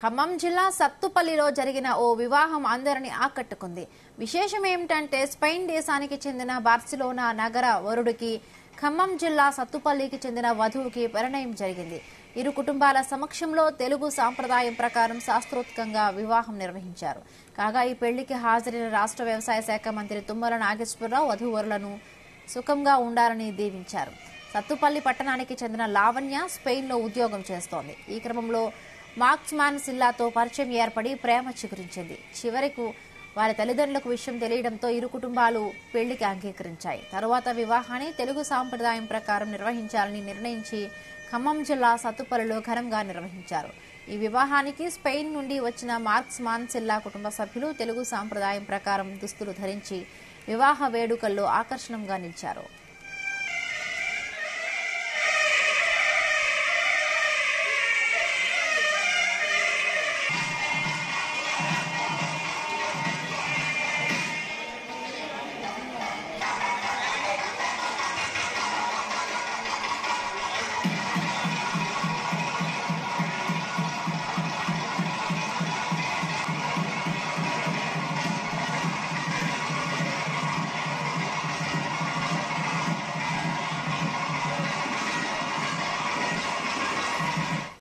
ఖమ్మం జిల్లా సత్తుపల్లిలో జరిగిన ఓ వివాహం అందరిని ఆకట్టుకుంది. విశేషం ఏమిటంటే స్పెయిన్ దేశానికి చెందిన బార్సిలోనా నగర వరుడికి ఖమ్మం జిల్లా సత్తుపల్లికి చెందిన వధువుకి పరిణయం జరిగింది. ఇరు కుటుంబాల సమక్షంలో తెలుగు సాంప్రదాయం ప్రకారం శాస్త్రోక్తంగా వివాహం నిర్వహించారు. కాగా ఈ పెళ్లికి హాజరైన రాష్ట్ర వ్యవసాయ శాఖ మంత్రి తుమ్మల నాగేశ్వరరావు వధూవరులను సుఖంగా ఉండాలని దీవించారు. సత్తుపల్లి పట్టణానికి చెందిన లావణ్య స్పెయిన్లో ఉద్యోగం చేస్తోంది. ఈ క్రమంలో మార్క్స్మాన్ సిల్లాతో పరిచయం ఏర్పడి ప్రేమ చిగురించింది. చివరకు వారి తల్లిదండ్రులకు విషయం తెలియడంతో ఇరు కుటుంబాలు పెళ్లికి అంగీకరించాయి. తరువాత వివాహాన్ని తెలుగు సాంప్రదాయం ప్రకారం నిర్వహించాలని నిర్ణయించి ఖమ్మం జిల్లా సత్తుపల్లిలో ఘనంగా నిర్వహించారు. ఈ వివాహానికి స్పెయిన్ నుండి వచ్చిన మార్క్స్మాన్ సిల్లా కుటుంబ సభ్యులు తెలుగు సాంప్రదాయం ప్రకారం దుస్తులు ధరించి వివాహ వేడుకల్లో ఆకర్షణంగా నిలిచారు.